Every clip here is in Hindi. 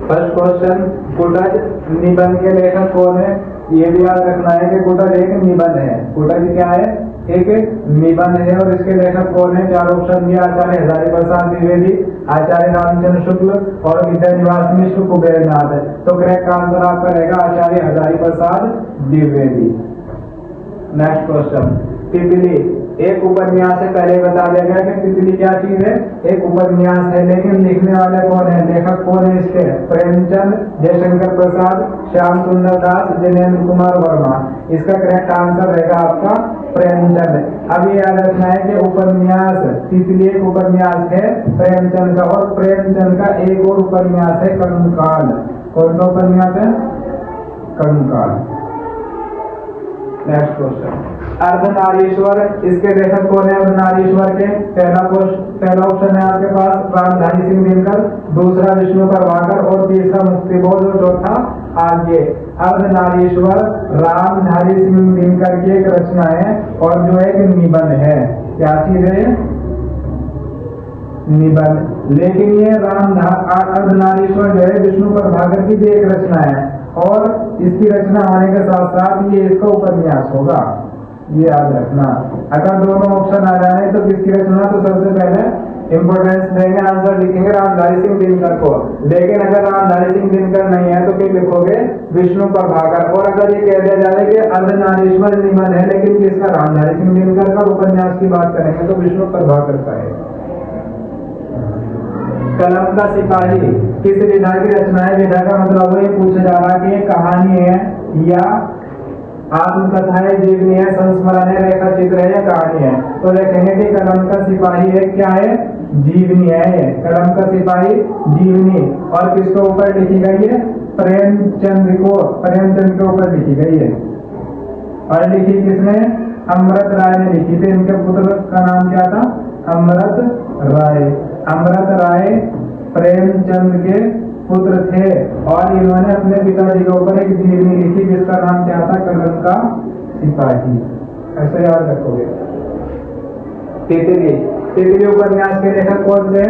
फर्स्ट क्वेश्चन, कुटज निबंध के लेखक कौन है? ये भी याद रखना है कि कुटज एक निबंध है। कुटज क्या है? एक निबंध है। और इसके लेखक कौन है? चार ऑप्शन दिया, आचार्य हजारी प्रसाद द्विवेदी, आचार्य रामचंद्र शुक्ल और विद्यानिवास मिश्र कुबेरनाथ। तो करेक्ट आंसर आपका रहेगा आचार्य हजारी प्रसाद द्विवेदी। नेक्स्ट क्वेश्चन, तितली एक उपन्यास है। पहले बता दिया गया कि तितली क्या चीज है? एक उपन्यास है। लेकिन लिखने वाले कौन है? लेखक कौन है इसके? प्रेमचंद, जयशंकर प्रसाद, श्याम सुंदर दास, जिनेन्द्र कुमार वर्मा। इसका करेक्ट आंसर रहेगा आपका प्रेमचंद। अब ये याद रखना है कि उपन्यास तितली एक उपन्यास है प्रेमचंद का, और प्रेमचंद का एक और उपन्यास है कंकाल। कौन सा उपन्यास है? कंकाल। नेक्स्ट क्वेश्चन, अर्धनारीश्वर इसके लेखक कौन है? अर्धनारीश्वर के पहला ऑप्शन है आपके पास रामधारी सिंह दिनकर, दूसरा विष्णु प्रभाकर और तीसरा मुक्तिबोध और चौथा आगे। अर्धनारीश्वर रामधारी सिंह दिनकर की एक रचना है और जो एक निबंध है। क्या चीज है? निबंध। लेकिन ये अर्धनारीश्वर जो है विष्णु प्रभाकर की भी एक रचना है और इसकी रचना होने के साथ साथ ये इसका उपन्यास होगा। ये याद रखना। अगर दोनों ऑप्शन आ जाए तो किसकी रचना? तो सबसे पहले इंपोर्टेंस देंगे, आंसर लिखेंगे रामधारी सिंह दिनकर को। लेकिन अगर रामधारी सिंह दिनकर नहीं है तो फिर लिखोगे विष्णु प्रभाकर। और अगर ये कह दिया जाए कि अर्धनारीश्वर निबंध है लेकिन किसका? रामधारी सिंह दिनकर का, उपन्यास की बात करेंगे तो विष्णु प्रभाकर का है। कलम का सिपाही किस विधा की रचना है? विधा का मतलब ये पूछा जा रहा है कि ये कहानी है या आत्मकथा है, जीवनी है, संस्मरण है, रेखा चित्र है या कहानी है? तो देखेंगे कि कलम का सिपाही है क्या है? जीवनी है। कलम का सिपाही जीवनी। और किसके ऊपर लिखी गई है? प्रेमचंद के ऊपर लिखी गई है। और लिखी किसने? अमृत राय ने लिखी थी। इनके पुत्र का नाम क्या था? अमृत राय। अमृत राय प्रेमचंद के पुत्र थे और इन्होंने अपने पिताजी के ऊपर एक जीवनी लिखी जिसका नाम क्या था? कलम का सिपाही। ऐसे याद रखोगे। तितली उपन्यास के लेखक कौन से?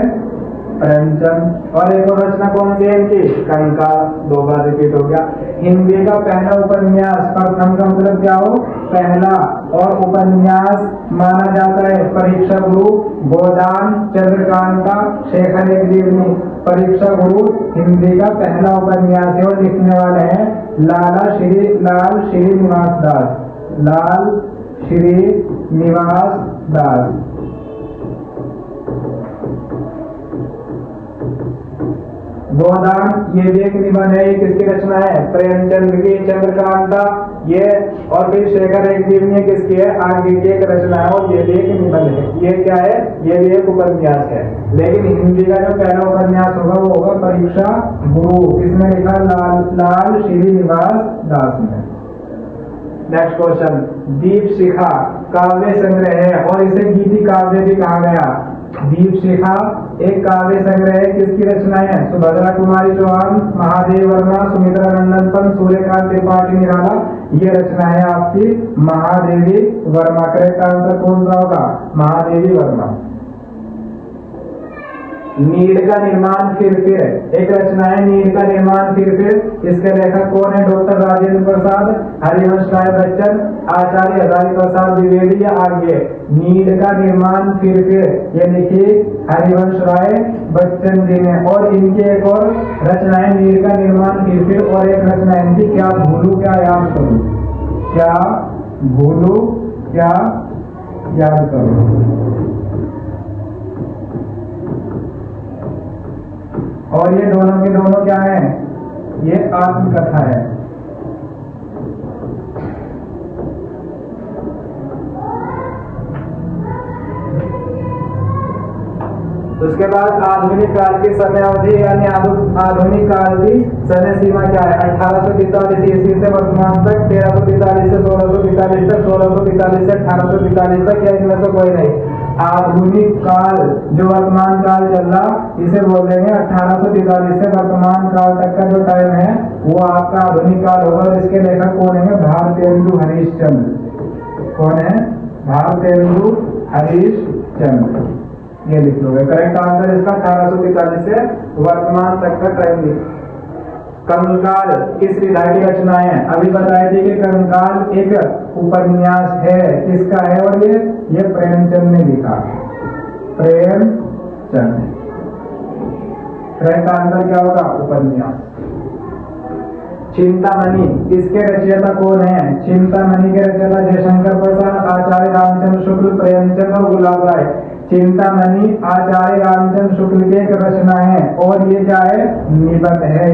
प्रेमचंद। और एक और रचना कौन सी है इनकी? कंकाल। दो बार रिपीट हो गया। हिंदी का पहला उपन्यास, प्रथम का मतलब क्या हो? पहला। और उपन्यास माना जाता है परीक्षा गुरु, गोदान, चंद्रकांता, शेखर एक जीवनी। परीक्षा गुरु हिंदी का पहला उपन्यास है और लिखने वाले हैं लाल श्री निवास दास। लाल श्री निवास दास। गोदान ये भी एक निबंध है। ये किसकी रचना है? प्रेमचंद की। चंद्रकांता ये और फिर शेखर एक जीवनी किसकी है? आगे की एक रचना है और ये भी एक निबंध है। ये क्या है? ये भी एक उपन्यास है। लेकिन हिंदी का जो पहला उपन्यास होगा वो होगा परीक्षा गुरु। किसने लिखा? लाल श्री निवास दास ने। नेक्स्ट क्वेश्चन, दीप शिखा काव्य संग्रह है और इसे गीति काव्य भी कहा गया। दीप शिखा एक काव्य संग्रह है। किसकी रचना है? सुभद्रा कुमारी चौहान, महादेव वर्मा, सुमित्रा नंदन पंत, सूर्यकांत त्रिपाठी निराला। ये रचना है आपकी महादेवी वर्मा। करेक्ट आंसर कौन सा होगा? महादेवी वर्मा। नीड का निर्माण फिर एक रचना है। नीड का निर्माण फिर इसके लेखक कौन है? डॉक्टर राजेंद्र प्रसाद, हरिवंश राय बच्चन, आचार्य हजारी प्रसाद द्विवेदी या आगे। नीड का निर्माण फिर ये लिखी हरिवंश राय बच्चन जी ने। और इनकी एक और रचना है नीड का निर्माण फिर और एक रचना इनकी क्या भूलू क्या याद करूं। क्या भूलू क्या याद करूं। और ये दोनों के दोनों क्या है? ये आत्मकथा है। उसके बाद आधुनिक काल की समय अवधि यानी आधुनिक काल की समय सीमा क्या है? 1845 ईस्वी से वर्तमान तक, 1345 से 1645 तक, 1645 से 1845 तक, या इनमें से कोई नहीं। आधुनिक काल जो वर्तमान काल चल रहा इसे बोल देंगे 1845 से वर्तमान काल तक का जो टाइम है वो आपका आधुनिक काल होगा। और इसके लेखक कौन है? भारतेंदु हरिश्चंद्र। कौन है? भारतेंदु हरिश्चंद्र। ये लिख लोगे। करेक्ट आंसर इसका 1845 से वर्तमान तक का टाइम कंकाल किस विधा की रचना है? अभी बताई थी कि कंकाल एक उपन्यास है, किसका है? और ये प्रेमचंद ने लिखा, प्रेमचंद। का आंसर क्या होगा? उपन्यास। चिंतामणि इसके रचयिता कौन है? चिंतामणि के रचयिता जयशंकर प्रसाद, आचार्य रामचंद्र शुक्ल, प्रेमचंद और गुलाब राय। चिंतामणि आचार्य रामचंद्र शुक्ल की एक रचना है और ये क्या है? निबंध है।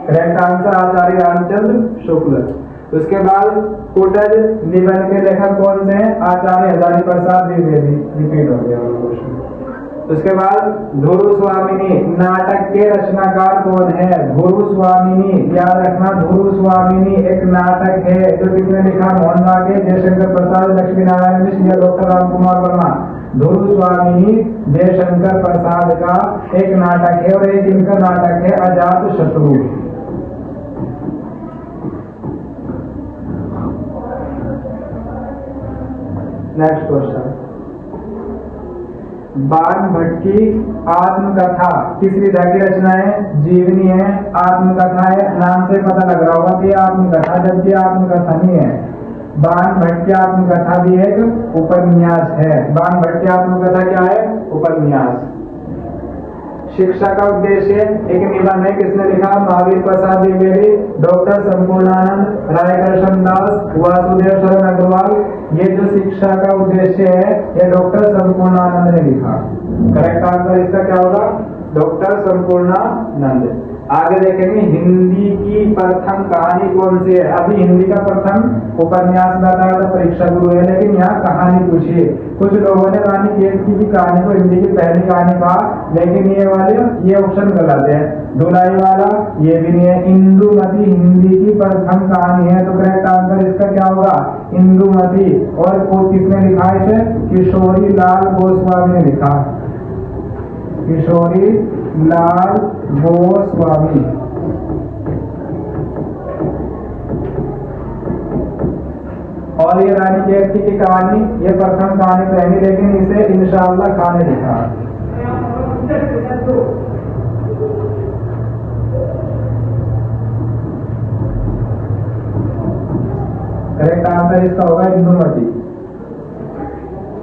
करेक्ट आंसर आचार्य रामचंद्र शुक्ल। उसके बाद कुटज निबंध के लेखक कौन से हैं? आचार्य हजारी प्रसाद द्विवेदी। रिपीट हो गया क्वेश्चन। उसके बाद धुरु स्वामिनी नाटक के रचनाकार कौन है? धुरु स्वामिनी, याद रखना, धुरु स्वामिनी एक नाटक है जो किसने लिखा? मोहन भागवत, जयशंकर प्रसाद, लक्ष्मी नारायण मिश्र या डॉक्टर राम कुमार वर्मा। धुरु स्वामिनी जयशंकर प्रसाद का एक नाटक है और एक इनका नाटक है अजात शत्रु। नेक्स्ट क्वेश्चन, बाण भट्ट की आत्मकथा किस विधा की रचना है? जीवनी है, आत्मकथा है। नाम से पता लग रहा होगा कि आत्मकथा, जबकि आत्मकथा नहीं है। बाण भट्ट की आत्मकथा भी एक उपन्यास है। बाण भट्ट की आत्मकथा क्या है? उपन्यास। शिक्षा का उद्देश्य एक निबंध है, किसने लिखा? महावीर प्रसाद द्विवेदी, डॉक्टर संपूर्णानंद, रायकृष्ण दास, वासुदेव शरण अग्रवाल। ये जो शिक्षा का उद्देश्य है ये डॉक्टर संपूर्णानंद ने लिखा। करेक्ट आंसर इसका क्या होगा? डॉक्टर संपूर्णानंद। आगे देखेंगे हिंदी की प्रथम कहानी कौन सी है? अभी हिंदी का प्रथम उपन्यास बताया था परीक्षा गुरु है, लेकिन यहाँ कहानी पूछिए। कुछ लोगों ने रानी केत की भी कहानी को हिंदी की पहली कहानी कहा, लेकिन ये ऑप्शन गलत है। धुलाई वाला ये भी नहीं है। इंदुमती हिंदी की प्रथम कहानी है, तो करेक्ट आंसर इसका क्या होगा? इंदुमती। और किसने लिखा इसे? किशोरी लाल गोस्वामी ने लिखा। किशोरी लाल गोस्वामी। और ये रानी केतकी की कहानी ये प्रथम कहानी तो है, लेकिन इसे इंशाअल्लाह खान ने लिखा। करेक्ट आंसर इसका होगा इंदुमती।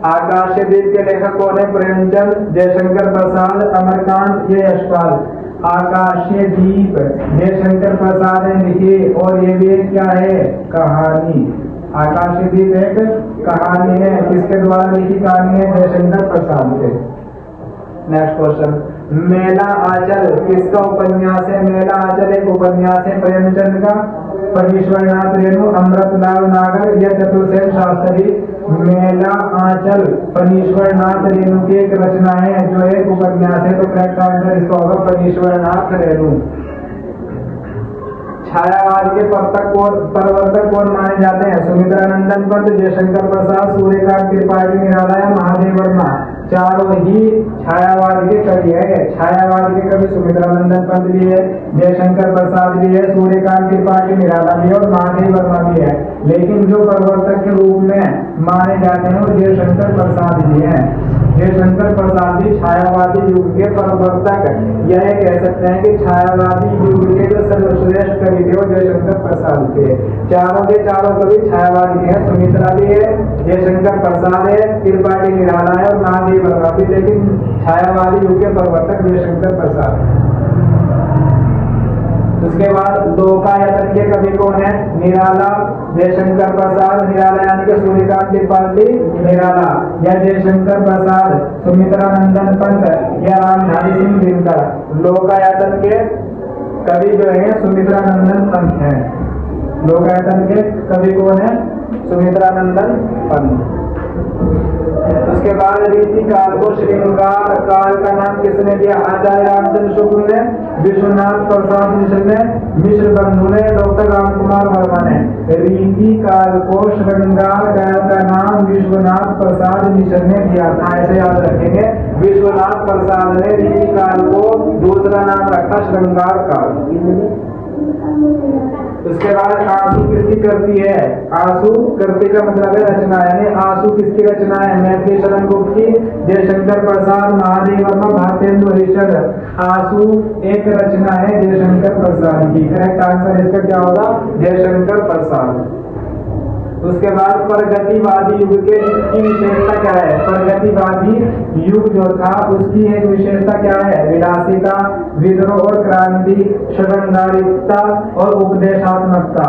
आकाशीय द्वीप के लेखक कौन है? प्रेमचंद, जयशंकर प्रसाद, अमरकांत, ये यशपाल। आकाशीय द्वीप जयशंकर प्रसाद ने लिखी और ये भी एक क्या है? कहानी। आकाशीय द्वीप एक कहानी है, किसके द्वारा लिखी कहानी है? जयशंकर प्रसाद के। नेक्स्ट क्वेश्चन, मेला आंचल किसका उपन्यास है? मेला आंचल एक उपन्यास है प्रेमचंद का। पनीश्वरनाथ रेणु, अमृतलाल नागर या चतुर्सेन शास्त्री। मेला आंचल पनीश्वरनाथ रेणु की एक रचना है जो एक उपन्यास है, तो करेक्ट आंसर इसका होगा पनीश्वरनाथ रेणु। छायावाद के प्रवर्तक कौन माने जाते हैं? सुमित्रानंदन पंत, जयशंकर प्रसाद, सूर्यकांत त्रिपाठी निराला या महादेव वर्मा। चारों ही छायावाद के कवि है। छायावाद के कवि सुमित्रानंदन पंत भी है, जयशंकर प्रसाद भी है, सूर्यकांत त्रिपाठी निराला भी है और महादेव वर्मा भी है। लेकिन जो प्रवर्तक के रूप में माने जाते हैं वो जयशंकर प्रसाद जी हैं। जयशंकर प्रसाद जी छायावादी युग के प्रवर्तक, यह कह सकते हैं कि छायावादी युग के जो सर्वश्रेष्ठ कवि थे वो जयशंकर प्रसाद थे। चारों के चारों कवि छायावादी हैं। सुमित्रा भी है, जयशंकर प्रसाद है, त्रिपाठी निराला है और महादेव वर्मा भी, लेकिन छायावादी युग के प्रवर्तक जयशंकर प्रसाद। उसके बाद लोकायतन के कवि कौन है? निराला, जयशंकर प्रसाद। निराला यानी कि सूर्यकांत त्रिपाठी निराला या जयशंकर प्रसाद, सुमित्रानंदन पंत या रामधारी सिंह दिनकर। लोकायतन के कवि जो है सुमित्रानंदन पंत है। लोकायतन के कवि कौन है? सुमित्रानंदन पंत। उसके बाद रीति काल को श्रृंगार काल का नाम किसने दिया? आचार्य रामचंद्र शुक्ल ने, विश्वनाथ प्रसाद मिश्र ने, मिश्र बंधु ने, डॉक्टर राम कुमार वर्मा ने। रीति काल को श्रृंगार काल का नाम विश्वनाथ प्रसाद मिश्र ने दिया था, ऐसे याद रखेंगे। विश्वनाथ प्रसाद ने रीति काल को दूसरा नाम रखा श्रृंगार काल। उसके बाद आंसू किसकी करती है? आंसू करती का मतलब है रचना, यानी आंसू किसकी रचना है? मैथिली शरण गुप्त की, जयशंकर प्रसाद, महादेव वर्मा, भारतेंदु हरिश्चंद्र। आंसू एक रचना है जयशंकर प्रसाद की। करेक्ट आंसर इसका क्या होगा? जयशंकर प्रसाद। उसके बाद प्रगतिवादी युग की विशेषता क्या है? प्रगतिवादी युग जो था उसकी एक विशेषता क्या है? विलासिता, विद्रोह और क्रांति, शरणदारिता और उपदेशात्मकता।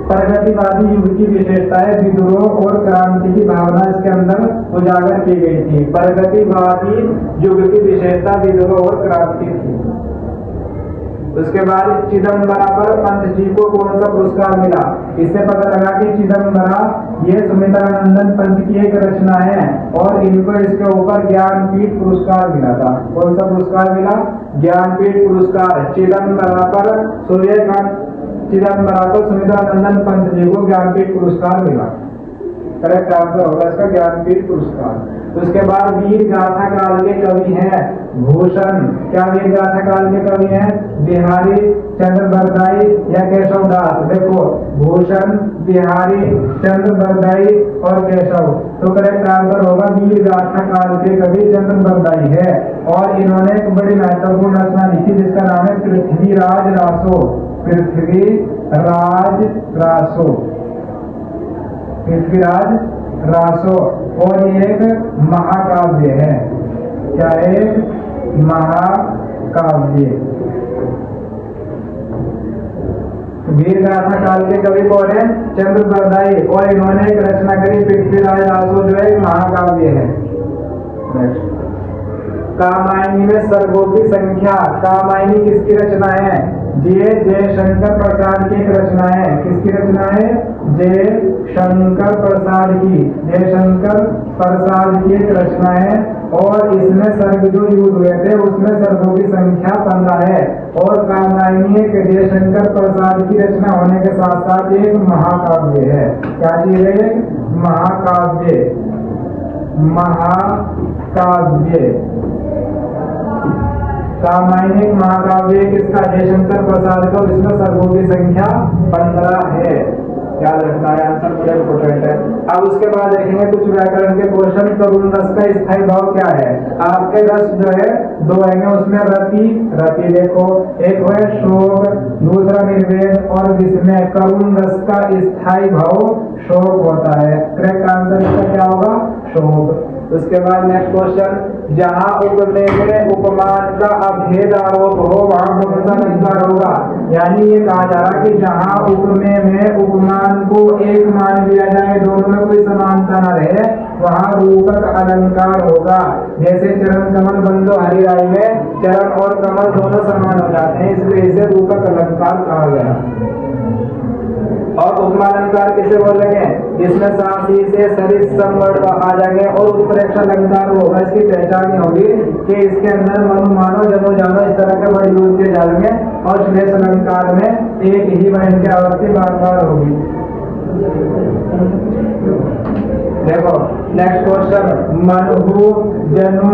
प्रगतिवादी युग की विशेषता है विद्रोह और क्रांति की भावना इसके अंदर उजागर की गई थी। प्रगतिवादी युग की विशेषता विद्रोह और क्रांति थी। उसके बाद चिदम्बरा पर पंत जी को कौन सा पुरस्कार मिला? इससे पता लगा कि चिदम्बरा ये सुमित्रानंदन पंत की एक रचना है और इनको इसके ऊपर ज्ञानपीठ पुरस्कार मिला था। कौन सा पुरस्कार मिला? ज्ञानपीठ पुरस्कार। चिदम्बरा पर सुमित्रानंदन पंत जी को ज्ञानपीठ पुरस्कार मिला। करेक्ट आंसर होगा इसका ज्ञानपीठ पुरस्कार। उसके बाद वीर गाथा काल के कवि हैं भूषण। क्या वीर गाथा काल के कवि हैं? बिहारी चंद्र बरदाई या केशव दास? देखो, भूषण, बिहारी चंद्र बरदाई और केशव। तो करेक्ट आंसर होगा वीर गाथा काल के कवि चंद्र बरदाई है। और इन्होंने एक बड़ी महत्वपूर्ण रचना लिखी जिसका नाम है पृथ्वीराज रासो। पृथ्वीराज रासो, पृथ्वीराज रासो। और ये एक महाकाव्य है। क्या? एक महाकाव्य। वीर गाथा काल के कवि कौन है? चंद्र बरदाई। और इन्होंने एक रचना करी पृथ्वीराज रासो जो एक महाकाव्य है। कामायनी में सर्गों की संख्या। कामायनी किसकी रचना है? जयशंकर प्रसाद की एक रचना है। किसकी रचना है? जयशंकर प्रसाद की। जयशंकर प्रसाद की एक रचना है और इसमें सर्ग जो यूज हुए थे उसमें सर्गों की संख्या 15 है। और कामायनी एक जयशंकर प्रसाद की रचना होने के साथ साथ एक महाकाव्य है। क्या चीज है? महाकाव्य। महाकाव्य। रामायण महाकाव्य किसका? जयशंकर प्रसाद का। इसमें सर्गों की संख्या 15 है। याद रखना है, आंसर बड़ा इंपोर्टेंट है। अब उसके बाद देखेंगे कुछ व्याकरण के क्वेश्चन। करुण रस का स्थायी भाव क्या है? आपके रस जो है दो है, उसमें रति, रति देखो, एक है शोक, दूसरा निर्वेद और विस्मय। करुण रस का स्थायी भाव शोक होता है। करेक्ट आंसर इसका क्या होगा? शोक। उसके बाद नेक्स्ट क्वेश्चन, जहां उपमेय में उपमान का अभेद आरोप हो वहां कौन सा अलंकार होगा? यानी ये कहा जा रहा कि जहां उपमेय में उपमान को एक मान लिया जाए, दोनों में कोई समानता न रहे, वहां रूपक अलंकार होगा। जैसे चरण कमल बंदो हरिराई में चरण और कमल दोनों समान हो जाते हैं, इसलिए इसे रूपक अलंकार कहा गया। और उपमालंकार किसे बोलेंगे? जिसमें साथी से सरित संवर्ण आ जाएंगे और उत्प्रेक्षा अलंकार होगा। इसकी पहचान होगी कि इसके अंदर मनु मानो जनो जानो इस तरह के वर्ड यूज किए जाएंगे और श्लेष अलंकार में एक ही वर्ण की आवृत्ति बार बार होगी। देखो नेक्स्ट क्वेश्चन, मनु जनु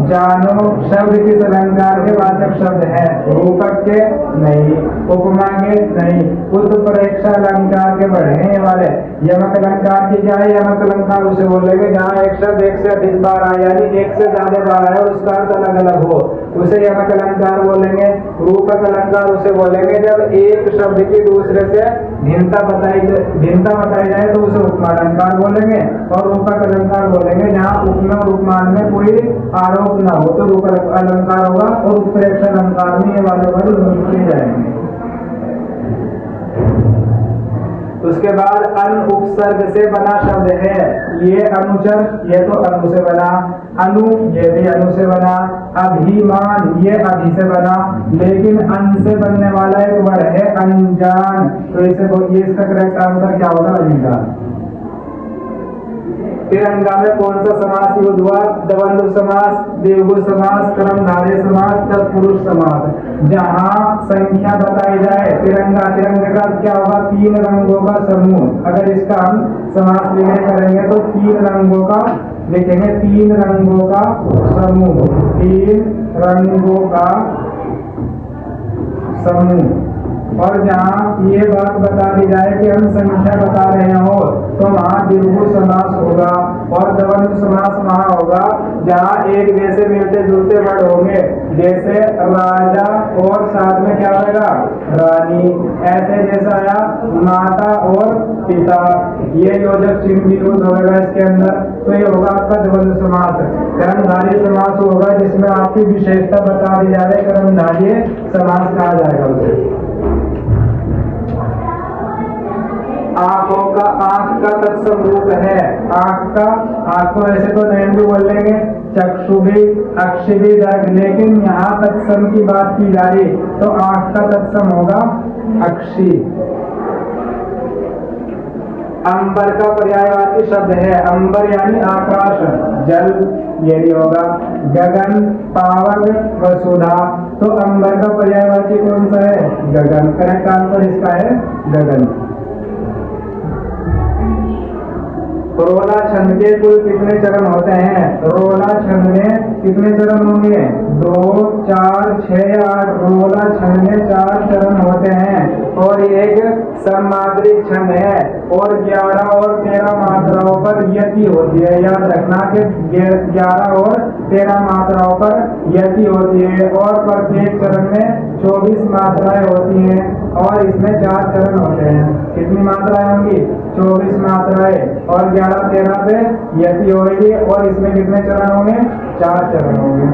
जानो शब्द किस अलंकार के वाचक शब्द है? रूपक के नहीं, उपमा के नहीं, उत्प्रेक्षा अलंकार के बढ़े हैं ये वाले। यमक अलंकार की क्या है? यमक अलंकार उसे बोलेंगे जहाँ एक शब्द एक से अधिक बार आए, यानी एक से ज्यादा बार आए और उसका अर्थ अलग अलग हो, उसे यमक अलंकार बोलेंगे। रूपक अलंकार उसे बोलेंगे जब एक शब्द की दूसरे से भिन्नता बताई जाए तो उसे उपमा अलंकार बोलेंगे। और रूपक अलंकार बोलेंगे जहाँ उपमा और उपमान में कोई आरोप न हो तो रूपक अलंकार होगा। और उत्प्रेक्षा अलंकार में ये वाले वर्ड यूज किए जाएंगे। उसके बाद अन उपसर्ग से बना शब्द है। ये अनुचर, ये तो अनु से बना, अनु ये भी अनु से बना, अभिमान ये अभि से बना, लेकिन अन से बनने वाला एक वर्ड है अनजान, तो इसे ये इसका करेक्ट आंसर क्या होगा? अनजान। तिरंगा में कौन सा समास यूज हुआ? द्वंद्व समास, द्विगु समास, कर्मधारय समास, तत्पुरुष समास। जहाँ संख्या बताई जाए तिरंगा, तिरंगे का क्या होगा? 3 रंगों का समूह। अगर इसका हम समास लिखने करेंगे तो 3 रंगों का लिखेंगे, 3 रंगों का समूह, 3 रंगों का समूह। और जहाँ ये बात बता दी जाए कि हम संख्या बता रहे हो तो वहाँ द्विगु समास होगा, और द्वंद्व समास वहाँ होगा जहाँ एक जैसे मिलते जुलते वर्ड होंगे, जैसे राजा और साथ में क्या होगा रानी, ऐसे जैसा आया माता और पिता, ये योजक चिन्ह भी यूज होगा इसके अंदर। तो ये होगा आपका द्वंद्व समास। कर्मधारय समास होगा जिसमें आपकी विशेषता बता दी जाए, कर्मधारय समास कहा जाएगा उसे। आंखों का, आंख का तत्सम रूप है, आंख का, आंख को ऐसे तो नयन भी बोल लेंगे, चक्षु भी, अक्ष भी, दर्ग, लेकिन यहाँ तत्सम की बात की जा रही तो आंख का तत्सम होगा अक्षी। अंबर का पर्यायवाची शब्द है, अंबर यानी आकाश, जल ये भी होगा, गगन, पावक, वसुधा। तो अंबर का पर्यायवाची कौन सा है? गगन। करेक्ट आंसर इसका है गगन। रोला छंद के कुल कितने चरण होते हैं? रोला छंद में कितने चरण होंगे? 2, 4, 6, 8। रोला छंद में 4 चरण होते हैं और एक सममात्रिक छंद है और 11 और 13 मात्राओं पर यति होती है। याद रखना कि 11 और 13 मात्राओं पर यति होती है और प्रत्येक चरण में 24 मात्राएं होती हैं और इसमें 4 चरण होते हैं। कितनी मात्राएं होंगी? 24 मात्राएं और 11-13 पे यति होगी और इसमें कितने चरण होंगे? 4 चरण होंगे।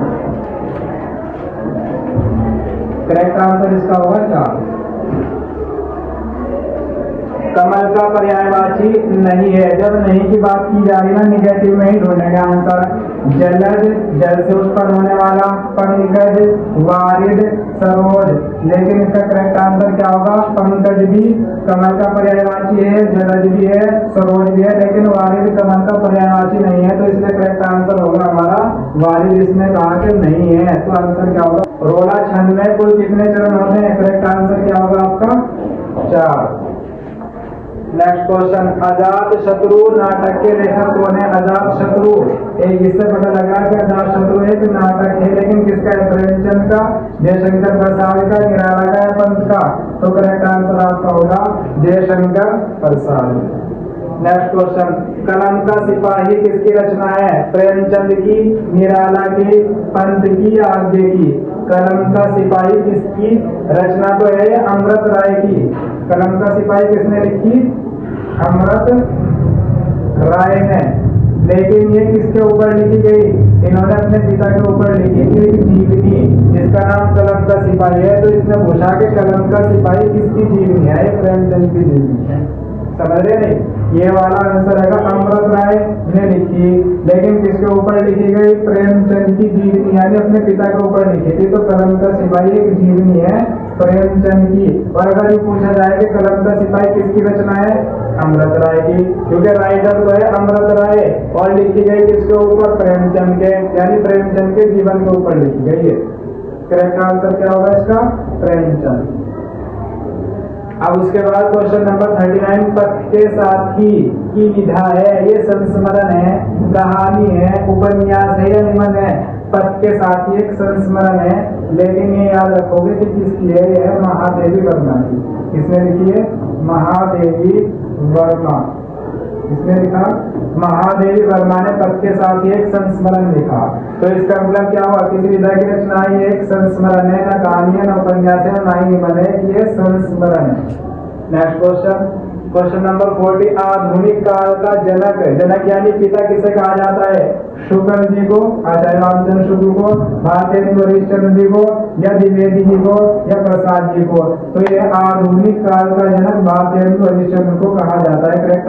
करेक्ट आंसर इसका होगा 4। कमल का पर्यायवाची नहीं है। जब नहीं की बात की जा रही ना, निगेटिव में ही ढूंढेंगे आंसर। जलज, जल से उत्पन्न होने वाला, पंकज, वारिद, सरोज। लेकिन इसका करेक्ट आंसर क्या होगा? पंकज भी कमल का पर्यायवाची है, जलज भी है, सरोज भी है, लेकिन वारिद कमल का पर्यायवाची नहीं है। तो इसलिए करेक्ट आंसर होगा हमारा वारिद। इसमें कहा कि नहीं है, तो आंसर क्या होगा? रोला छंद में कुल कितने चरण होते हैं? करेक्ट आंसर क्या होगा आपका? 4। नेक्स्ट क्वेश्चन, अजात शत्रु नाटक के लेखक कौन है? अजात शत्रु, एक इससे पता लगा कि अजात शत्रु एक नाटक है, लेकिन किसका है? प्रेमचंद का, जयशंकर प्रसाद का, निराला का, पंत का? तो करेक्ट आंसर आपका होगा जयशंकर प्रसाद। नेक्स्ट क्वेश्चन, कलम का सिपाही किसकी रचना है? प्रेमचंद की, निराला की, पंत की या आगे की? कलम का सिपाही किसकी रचना तो है? अमृत राय की। कलम का सिपाही किसने लिखी? अमृत राय ने। लेकिन ये किसके ऊपर लिखी गई? इन्होंने अपने पिता के ऊपर लिखी थी एक जीवनी जिसका नाम कलम का सिपाही है। तो इसने पूछा कि कलम का सिपाही किसकी जीवनी है? प्रेमचंद की जीवनी है। समझ रहे नहीं? ये वाला आंसर है अमृत राय ने लिखी, लेकिन किसके ऊपर लिखी गई? प्रेमचंद की जीवनी, यानी अपने पिता के ऊपर लिखी थी। तो कलम का सिपाही एक जीवनी है प्रेमचंद की। और अगर ये पूछा जाए कि कलम का सिपाही किसकी रचना है? अमृत राय की, क्योंकि राइटर तो है अमृत राय और लिखी गई किसके ऊपर? प्रेमचंद के, यानी प्रेमचंद के जीवन के ऊपर लिखी गई है। करेक्ट आंसर क्या होगा इसका? प्रेमचंद। अब उसके बाद क्वेश्चन नंबर 39, पद के साथी की विधा है, ये संस्मरण है, कहानी है, उपन्यास है या निबंध है? पद के साथी एक संस्मरण है, लेकिन ये याद रखोगे कि किसकी है? ये है महादेवी वर्मा की। किसने लिखी है? महादेवी वर्मा। किसने लिखा? महादेवी वर्मा ने पद के साथ एक संस्मरण लिखा। तो इसका मतलब क्या हुआ? किसी विधा की रचना ये एक संस्मरण है, ना कहानी है, ना उपन्यास है, ना ही निबंध है, ये संस्मरण है। नेक्स्ट क्वेश्चन, क्वेश्चन नंबर 40, आधुनिक काल का जनक, जनक यानी पिता किसे कहा जाता है? शुक्ल जी को, आचार्य रामचंद्र शुक्ल को, भारतेंदु हरिश्चंद्र जी को, या द्विवेदी जी को, या प्रसाद जी को? तो ये आधुनिक काल का जनक भारतेंदु हरिश्चंद्र को कहा जाता है। करेक्ट